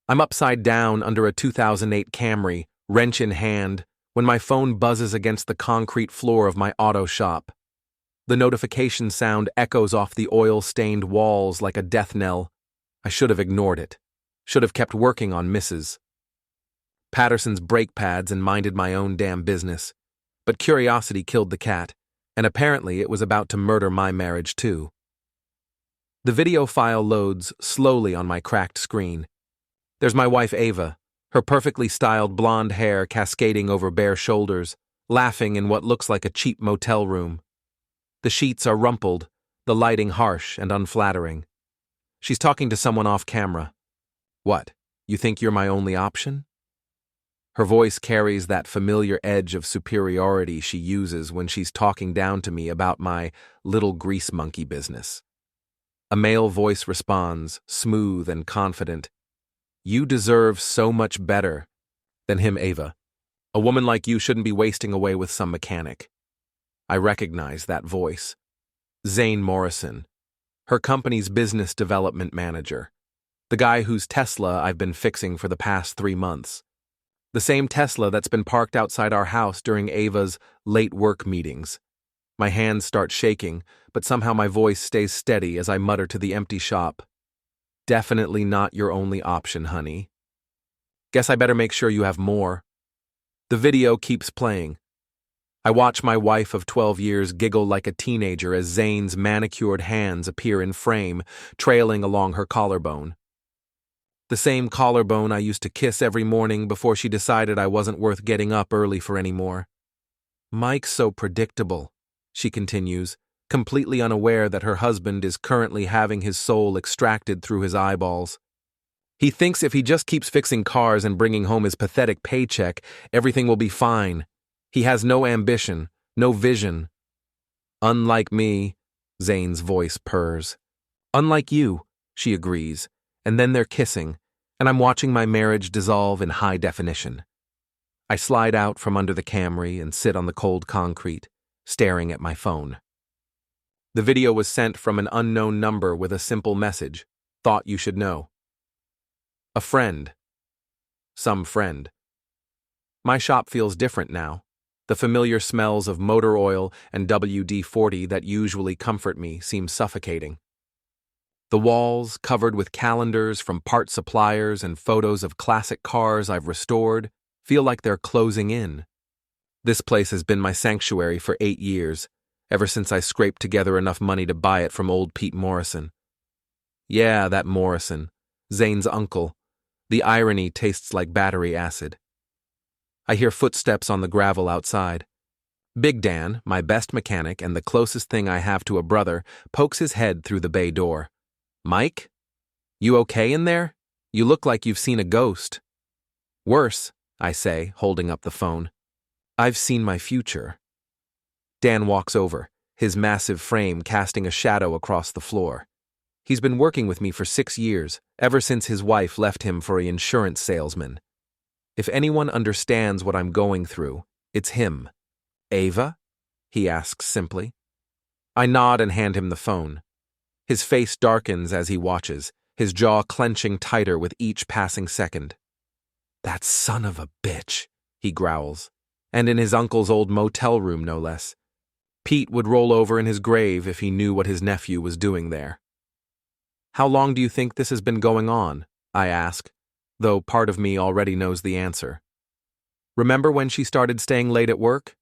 I'm upside down under a 2008 Camry, wrench in hand, when my phone buzzes against the concrete floor of my auto shop. The notification sound echoes off the oil-stained walls like a death knell. I should have ignored it. Should have kept working on Mrs. Patterson's brake pads and minded my own damn business. But curiosity killed the cat, and apparently it was about to murder my marriage too. The video file loads slowly on my cracked screen. There's my wife Ava, her perfectly styled blonde hair cascading over bare shoulders, laughing in what looks like a cheap motel room. The sheets are rumpled, the lighting harsh and unflattering. She's talking to someone off camera. What, you think you're my only option? Her voice carries that familiar edge of superiority she uses when she's talking down to me about my little grease monkey business. A male voice responds, smooth and confident. You deserve so much better than him, Ava. A woman like you shouldn't be wasting away with some mechanic. I recognize that voice. Zane Morrison, her company's business development manager. The guy whose Tesla I've been fixing for the past 3 months. The same Tesla that's been parked outside our house during Ava's late work meetings. My hands start shaking, but somehow my voice stays steady as I mutter to the empty shop. Definitely not your only option, honey. Guess I better make sure you have more. The video keeps playing. I watch my wife of 12 years giggle like a teenager as Zane's manicured hands appear in frame, trailing along her collarbone. The same collarbone I used to kiss every morning before she decided I wasn't worth getting up early for anymore. Mike's so predictable, she continues, completely unaware that her husband is currently having his soul extracted through his eyeballs. He thinks if he just keeps fixing cars and bringing home his pathetic paycheck, everything will be fine. He has no ambition, no vision. Unlike me, Zane's voice purrs. Unlike you, she agrees, and then they're kissing, and I'm watching my marriage dissolve in high definition. I slide out from under the Camry and sit on the cold concrete, staring at my phone. The video was sent from an unknown number with a simple message, thought you should know. A friend. Some friend. My shop feels different now. The familiar smells of motor oil and WD-40 that usually comfort me seem suffocating. The walls, covered with calendars from part suppliers and photos of classic cars I've restored, feel like they're closing in. This place has been my sanctuary for 8 years, ever since I scraped together enough money to buy it from old Pete Morrison. Yeah, that Morrison, Zane's uncle. The irony tastes like battery acid. I hear footsteps on the gravel outside. Big Dan, my best mechanic and the closest thing I have to a brother, pokes his head through the bay door. Mike? You okay in there? You look like you've seen a ghost. Worse, I say, holding up the phone. I've seen my future. Dan walks over, his massive frame casting a shadow across the floor. He's been working with me for 6 years, ever since his wife left him for an insurance salesman. If anyone understands what I'm going through, it's him. Ava? He asks simply. I nod and hand him the phone. His face darkens as he watches, his jaw clenching tighter with each passing second. That son of a bitch, he growls, and in his uncle's old motel room no less. Pete would roll over in his grave if he knew what his nephew was doing there. How long do you think this has been going on? I ask, though part of me already knows the answer. Remember when she started staying late at work?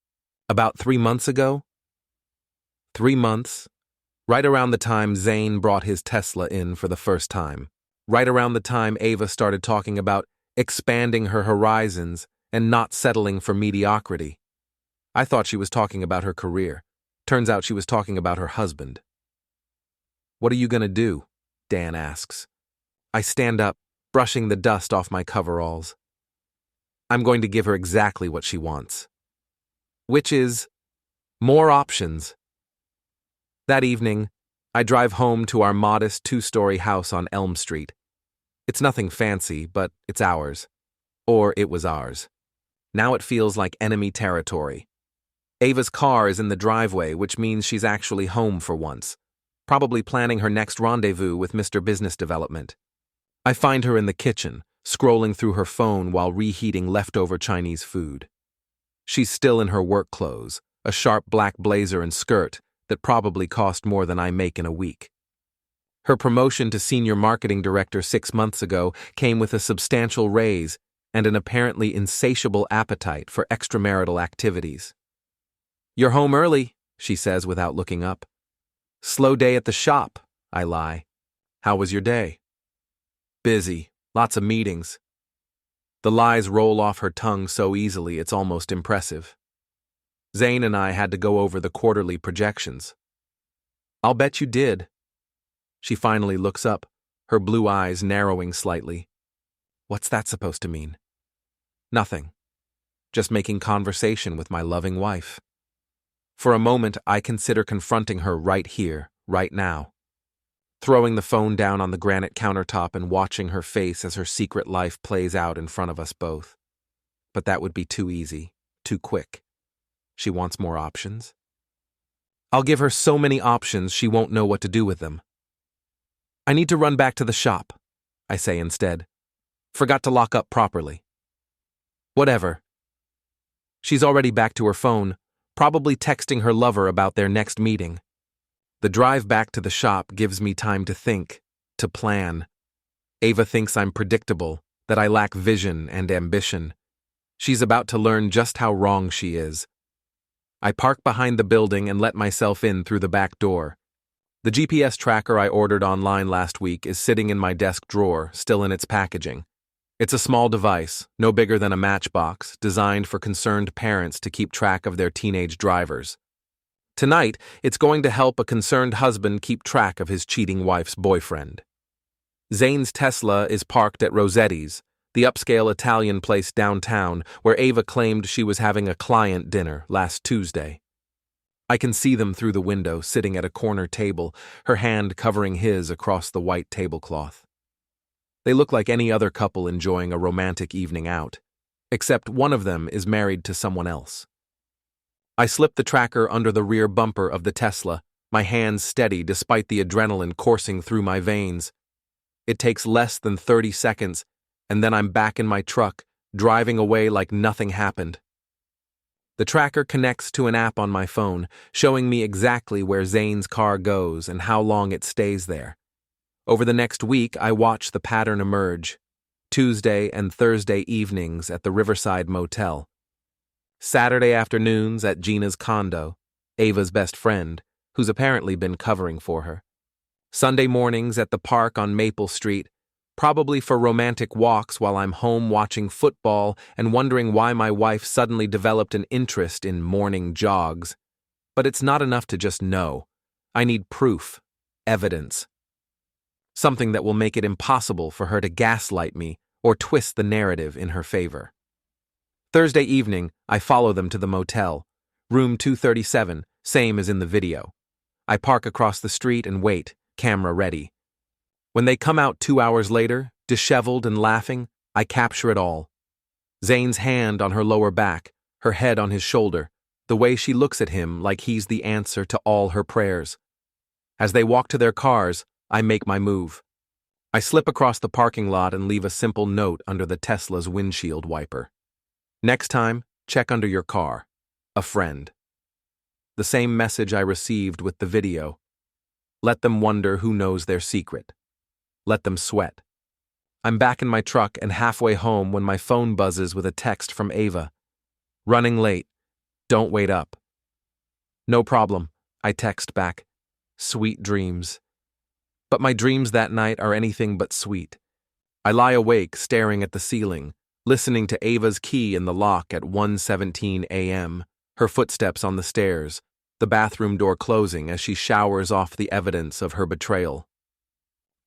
About 3 months ago? 3 months. Right around the time Zane brought his Tesla in for the first time. Right around the time Ava started talking about expanding her horizons and not settling for mediocrity. I thought she was talking about her career. Turns out she was talking about her husband. What are you going to do? Dan asks. I stand up, brushing the dust off my coveralls. I'm going to give her exactly what she wants. Which is more options. That evening, I drive home to our modest 2-story house on Elm Street. It's nothing fancy, but it's ours. Or it was ours. Now it feels like enemy territory. Ava's car is in the driveway, which means she's actually home for once, probably planning her next rendezvous with Mr. Business Development. I find her in the kitchen, scrolling through her phone while reheating leftover Chinese food. She's still in her work clothes, a sharp black blazer and skirt that probably cost more than I make in a week. Her promotion to senior marketing director 6 months ago came with a substantial raise and an apparently insatiable appetite for extramarital activities. "You're home early," she says without looking up. "Slow day at the shop," I lie. "How was your day?" "Busy. Lots of meetings." The lies roll off her tongue so easily it's almost impressive. Zane and I had to go over the quarterly projections. "I'll bet you did." She finally looks up, her blue eyes narrowing slightly. What's that supposed to mean? Nothing. Just making conversation with my loving wife. For a moment, I consider confronting her right here, right now. Throwing the phone down on the granite countertop and watching her face as her secret life plays out in front of us both. But that would be too easy, too quick. She wants more options. I'll give her so many options she won't know what to do with them. "I need to run back to the shop," I say instead. "Forgot to lock up properly." "Whatever." She's already back to her phone, probably texting her lover about their next meeting. The drive back to the shop gives me time to think, to plan. Ava thinks I'm predictable, that I lack vision and ambition. She's about to learn just how wrong she is. I park behind the building and let myself in through the back door. The GPS tracker I ordered online last week is sitting in my desk drawer, still in its packaging. It's a small device, no bigger than a matchbox, designed for concerned parents to keep track of their teenage drivers. Tonight, it's going to help a concerned husband keep track of his cheating wife's boyfriend. Zane's Tesla is parked at Rossetti's, the upscale Italian place downtown where Ava claimed she was having a client dinner last Tuesday. I can see them through the window, sitting at a corner table, her hand covering his across the white tablecloth. They look like any other couple enjoying a romantic evening out, except one of them is married to someone else. I slip the tracker under the rear bumper of the Tesla, my hands steady despite the adrenaline coursing through my veins. It takes less than 30 seconds, and then I'm back in my truck, driving away like nothing happened. The tracker connects to an app on my phone, showing me exactly where Zane's car goes and how long it stays there. Over the next week, I watch the pattern emerge. Tuesday and Thursday evenings at the Riverside Motel. Saturday afternoons at Gina's condo, Ava's best friend, who's apparently been covering for her. Sunday mornings at the park on Maple Street, probably for romantic walks while I'm home watching football and wondering why my wife suddenly developed an interest in morning jogs. But it's not enough to just know. I need proof, evidence. Something that will make it impossible for her to gaslight me or twist the narrative in her favor. Thursday evening, I follow them to the motel. Room 237, same as in the video. I park across the street and wait, camera ready. When they come out 2 hours later, disheveled and laughing, I capture it all. Zane's hand on her lower back, her head on his shoulder, the way she looks at him like he's the answer to all her prayers. As they walk to their cars, I make my move. I slip across the parking lot and leave a simple note under the Tesla's windshield wiper. Next time, check under your car. A friend. The same message I received with the video. Let them wonder who knows their secret. Let them sweat. I'm back in my truck and halfway home when my phone buzzes with a text from Ava. "Running late. Don't wait up." "No problem," I text back. "Sweet dreams." But my dreams that night are anything but sweet. I lie awake staring at the ceiling, listening to Ava's key in the lock at 1:17 a.m., her footsteps on the stairs, the bathroom door closing as she showers off the evidence of her betrayal.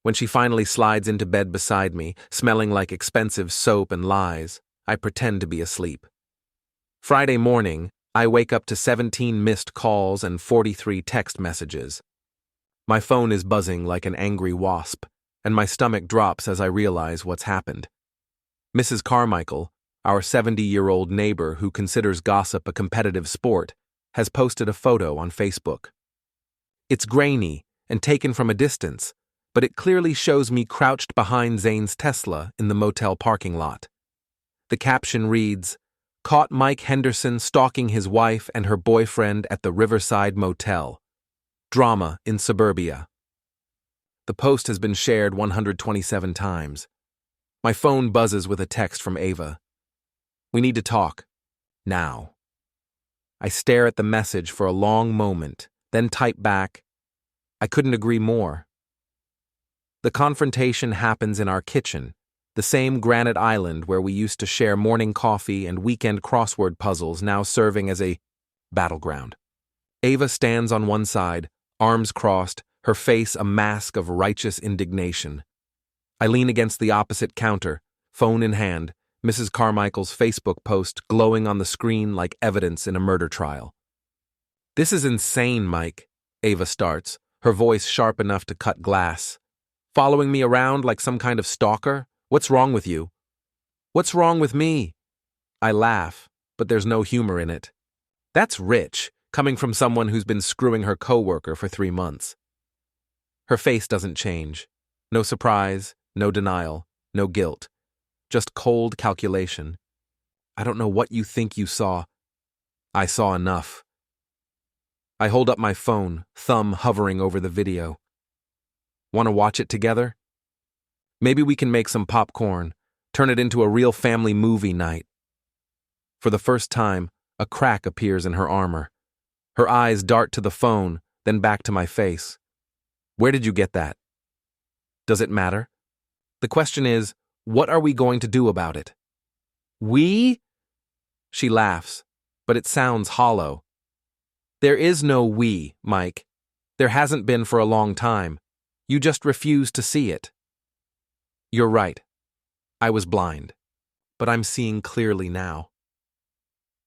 When she finally slides into bed beside me, smelling like expensive soap and lies, I pretend to be asleep. Friday morning, I wake up to 17 missed calls and 43 text messages. My phone is buzzing like an angry wasp, and my stomach drops as I realize what's happened. Mrs. Carmichael, our 70-year-old neighbor who considers gossip a competitive sport, has posted a photo on Facebook. It's grainy and taken from a distance, but it clearly shows me crouched behind Zane's Tesla in the motel parking lot. The caption reads, "Caught Mike Henderson stalking his wife and her boyfriend at the Riverside Motel. Drama in suburbia." The post has been shared 127 times. My phone buzzes with a text from Ava. "We need to talk. Now." I stare at the message for a long moment, then type back, "I couldn't agree more." The confrontation happens in our kitchen, the same granite island where we used to share morning coffee and weekend crossword puzzles, now serving as a battleground. Ava stands on one side, arms crossed, her face a mask of righteous indignation. I lean against the opposite counter, phone in hand, Mrs. Carmichael's Facebook post glowing on the screen like evidence in a murder trial. "This is insane, Mike," Ava starts, her voice sharp enough to cut glass. "Following me around like some kind of stalker? What's wrong with you?" "What's wrong with me?" I laugh, but there's no humor in it. That's rich, coming from someone who's been screwing her coworker for 3 months. Her face doesn't change. No surprise, no denial, no guilt. Just cold calculation. "I don't know what you think you saw." "I saw enough." I hold up my phone, thumb hovering over the video. "Want to watch it together? Maybe we can make some popcorn, turn it into a real family movie night." For the first time, a crack appears in her armor. Her eyes dart to the phone, then back to my face. "Where did you get that?" "Does it matter? The question is, what are we going to do about it?" "We?" She laughs, but it sounds hollow. "There is no we, Mike. There hasn't been for a long time. You just refuse to see it." "You're right. I was blind. But I'm seeing clearly now."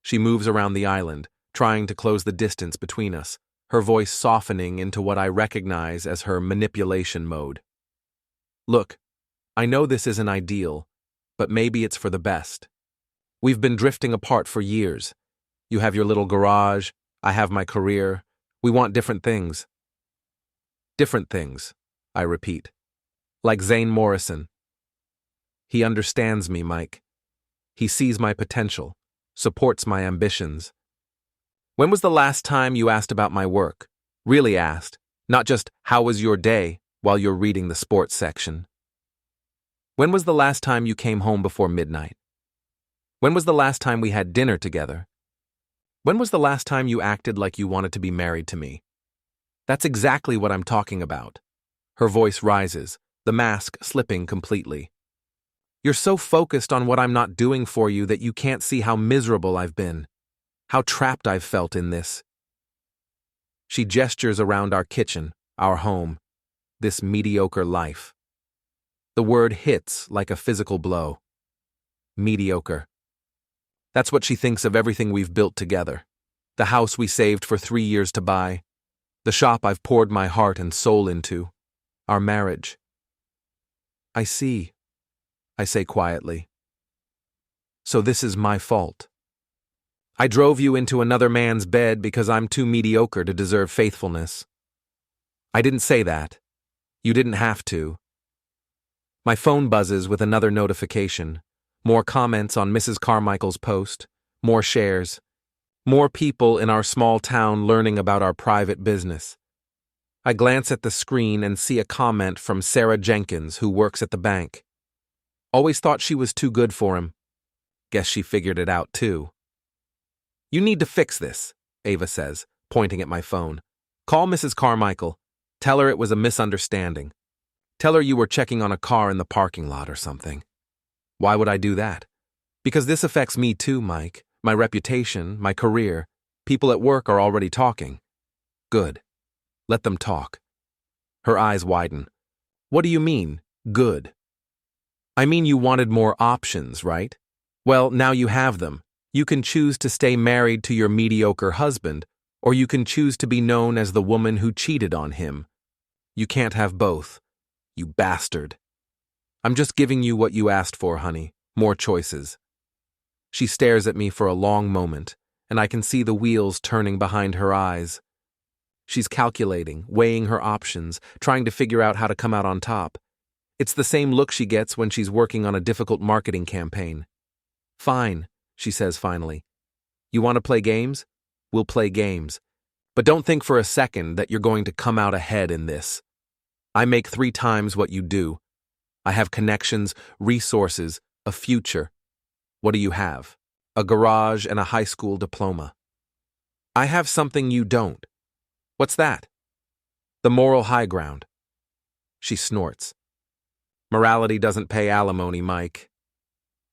She moves around the island, trying to close the distance between us, her voice softening into what I recognize as her manipulation mode. "Look, I know this isn't ideal, but maybe it's for the best. We've been drifting apart for years. You have your little garage, I have my career. We want different things." "Different things," I repeat. "Like Zane Morrison." He understands me, Mike. He sees my potential, supports my ambitions. "When was the last time you asked about my work? Really asked, not just, 'How was your day?' while you're reading the sports section. When was the last time you came home before midnight? When was the last time we had dinner together? When was the last time you acted like you wanted to be married to me?" That's exactly what I'm talking about. Her voice rises, the mask slipping completely. "You're so focused on what I'm not doing for you that you can't see how miserable I've been, how trapped I've felt in this." She gestures around our kitchen, our home, this mediocre life. The word hits like a physical blow. Mediocre. That's what she thinks of everything we've built together. The house we saved for 3 years to buy. The shop I've poured my heart and soul into. Our marriage. "I see," I say quietly. "So this is my fault. I drove you into another man's bed because I'm too mediocre to deserve faithfulness." "I didn't say that. You didn't have to." My phone buzzes with another notification. More comments on Mrs. Carmichael's post. More shares. More people in our small town learning about our private business. I glance at the screen and see a comment from Sarah Jenkins, who works at the bank. "Always thought she was too good for him. Guess she figured it out too." "You need to fix this," Ava says, pointing at my phone. "Call Mrs. Carmichael. Tell her it was a misunderstanding. Tell her you were checking on a car in the parking lot or something." "Why would I do that?" "Because this affects me too, Mike. My reputation, my career. People at work are already talking." "Good. Let them talk." Her eyes widen. "What do you mean, good?" "I mean you wanted more options, right? Well, now you have them. You can choose to stay married to your mediocre husband, or you can choose to be known as the woman who cheated on him. You can't have both. You bastard. I'm just giving you what you asked for, honey. More choices." She stares at me for a long moment, and I can see the wheels turning behind her eyes. She's calculating, weighing her options, trying to figure out how to come out on top. It's the same look she gets when she's working on a difficult marketing campaign. Fine, she says finally. You want to play games? We'll play games. But don't think for a second that you're going to come out ahead in this. I make 3 times what you do. I have connections, resources, a future. What do you have? A garage and a high school diploma. I have something you don't. What's that? The moral high ground. She snorts. Morality doesn't pay alimony, Mike.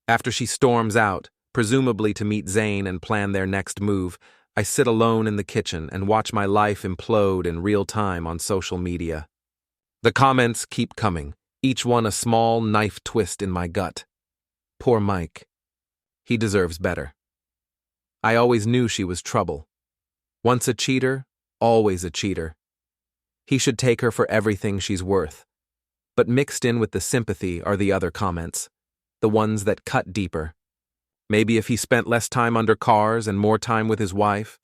After she storms out, presumably to meet Zane and plan their next move, I sit alone in the kitchen and watch my life implode in real time on social media. The comments keep coming, each one a small knife twist in my gut. Poor Mike. He deserves better. I always knew she was trouble. Once a cheater, always a cheater. He should take her for everything she's worth. But mixed in with the sympathy are the other comments, the ones that cut deeper. Maybe if he spent less time under cars and more time with his wife.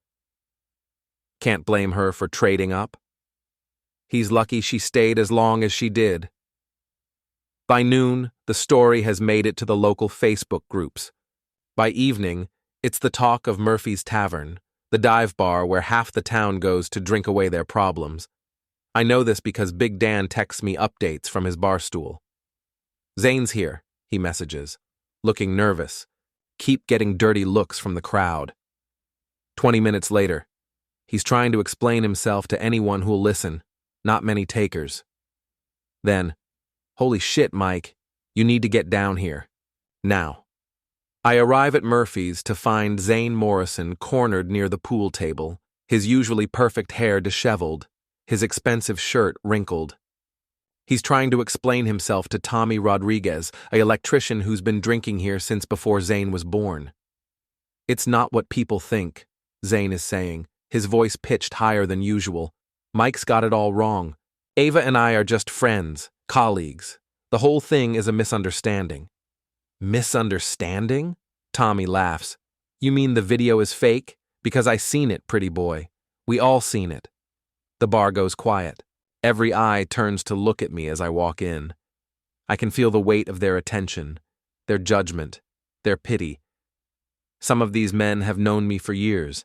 Can't blame her for trading up. He's lucky she stayed as long as she did. By noon, the story has made it to the local Facebook groups. By evening, it's the talk of Murphy's Tavern, the dive bar where half the town goes to drink away their problems. I know this because Big Dan texts me updates from his bar stool. Zane's here, he messages, looking nervous. Keep getting dirty looks from the crowd. 20 minutes later, he's trying to explain himself to anyone who'll listen, not many takers. Then, holy shit, Mike, you need to get down here. Now. I arrive at Murphy's to find Zane Morrison cornered near the pool table, his usually perfect hair disheveled, his expensive shirt wrinkled. He's trying to explain himself to Tommy Rodriguez, an electrician who's been drinking here since before Zane was born. It's not what people think, Zane is saying, his voice pitched higher than usual. Mike's got it all wrong. Ava and I are just friends, colleagues. The whole thing is a misunderstanding. Misunderstanding? Tommy laughs. You mean the video is fake? Because I seen it, pretty boy. We all seen it. The bar goes quiet. Every eye turns to look at me as I walk in. I can feel the weight of their attention, their judgment, their pity. Some of these men have known me for years.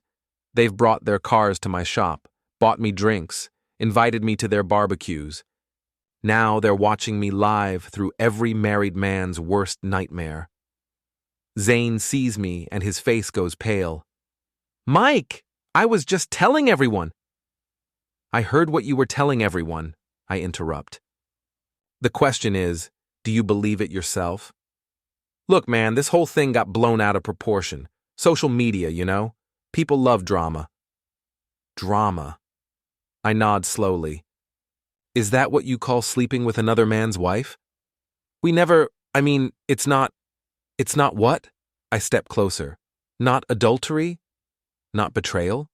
They've brought their cars to my shop, bought me drinks, invited me to their barbecues. Now they're watching me live through every married man's worst nightmare. Zane sees me and his face goes pale. Mike, I was just telling everyone. I heard what you were telling everyone, I interrupt. The question is, do you believe it yourself? Look, man, this whole thing got blown out of proportion. Social media, you know? People love drama. Drama. I nod slowly. Is that what you call sleeping with another man's wife? It's not what? I step closer. Not adultery? Not betrayal?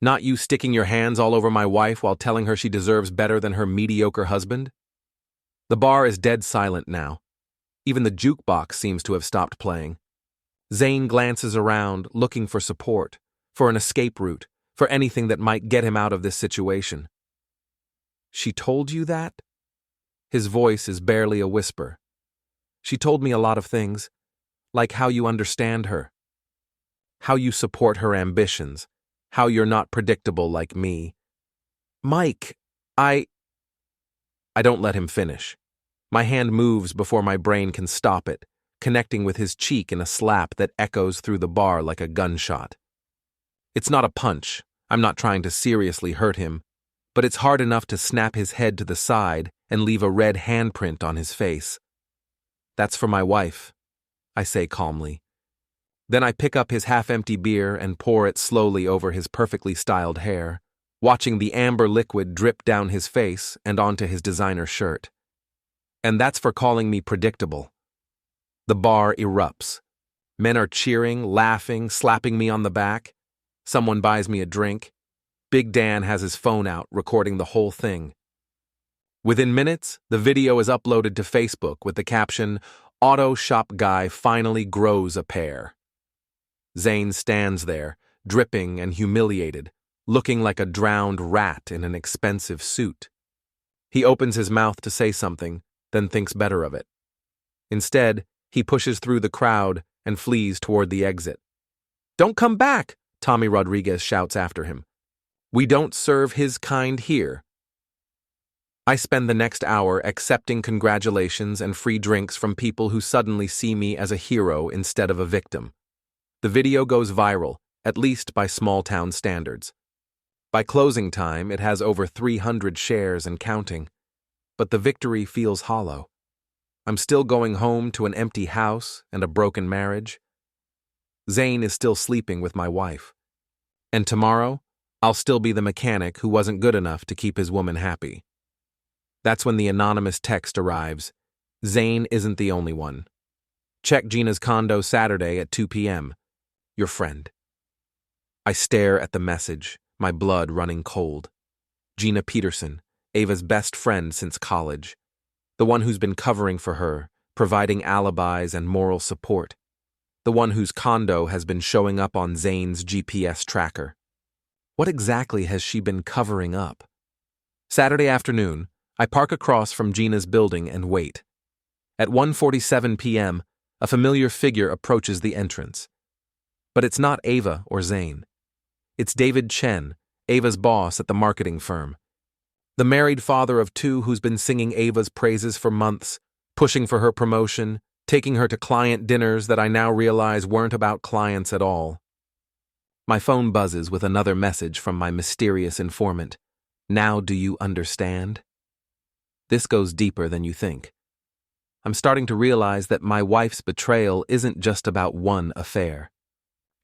Not you sticking your hands all over my wife while telling her she deserves better than her mediocre husband? The bar is dead silent now. Even the jukebox seems to have stopped playing. Zane glances around, looking for support, for an escape route, for anything that might get him out of this situation. She told you that? His voice is barely a whisper. She told me a lot of things, like how you understand her, how you support her ambitions, how you're not predictable like me. Mike, I don't let him finish. My hand moves before my brain can stop it, connecting with his cheek in a slap that echoes through the bar like a gunshot. It's not a punch. I'm not trying to seriously hurt him, but it's hard enough to snap his head to the side and leave a red handprint on his face. That's for my wife, I say calmly. Then I pick up his half-empty beer and pour it slowly over his perfectly styled hair, watching the amber liquid drip down his face and onto his designer shirt. And that's for calling me predictable. The bar erupts. Men are cheering, laughing, slapping me on the back. Someone buys me a drink. Big Dan has his phone out, recording the whole thing. Within minutes, the video is uploaded to Facebook with the caption, "Auto shop guy finally grows a pair." Zane stands there, dripping and humiliated, looking like a drowned rat in an expensive suit. He opens his mouth to say something, then thinks better of it. Instead, he pushes through the crowd and flees toward the exit. "Don't come back!" Tommy Rodriguez shouts after him. "We don't serve his kind here." I spend the next hour accepting congratulations and free drinks from people who suddenly see me as a hero instead of a victim. The video goes viral, at least by small-town standards. By closing time, it has over 300 shares and counting. But the victory feels hollow. I'm still going home to an empty house and a broken marriage. Zane is still sleeping with my wife. And tomorrow, I'll still be the mechanic who wasn't good enough to keep his woman happy. That's when the anonymous text arrives. Zane isn't the only one. Check Gina's condo Saturday at 2 p.m. Your friend. I stare at the message, my blood running cold. Gina Peterson, Ava's best friend since college. The one who's been covering for her, providing alibis and moral support. The one whose condo has been showing up on Zane's GPS tracker. What exactly has she been covering up? Saturday afternoon, I park across from Gina's building and wait. At 1:47 p.m., a familiar figure approaches the entrance. But it's not Ava or Zane. It's David Chen, Ava's boss at the marketing firm. The married father of two who's been singing Ava's praises for months, pushing for her promotion, taking her to client dinners that I now realize weren't about clients at all. My phone buzzes with another message from my mysterious informant. Now do you understand? This goes deeper than you think. I'm starting to realize that my wife's betrayal isn't just about one affair.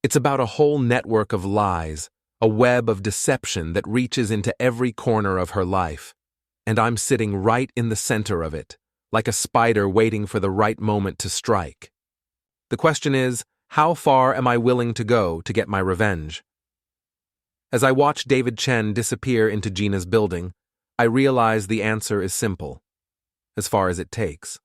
It's about a whole network of lies, a web of deception that reaches into every corner of her life. And I'm sitting right in the center of it, like a spider waiting for the right moment to strike. The question is, how far am I willing to go to get my revenge? As I watch David Chen disappear into Gina's building, I realize the answer is simple. As far as it takes.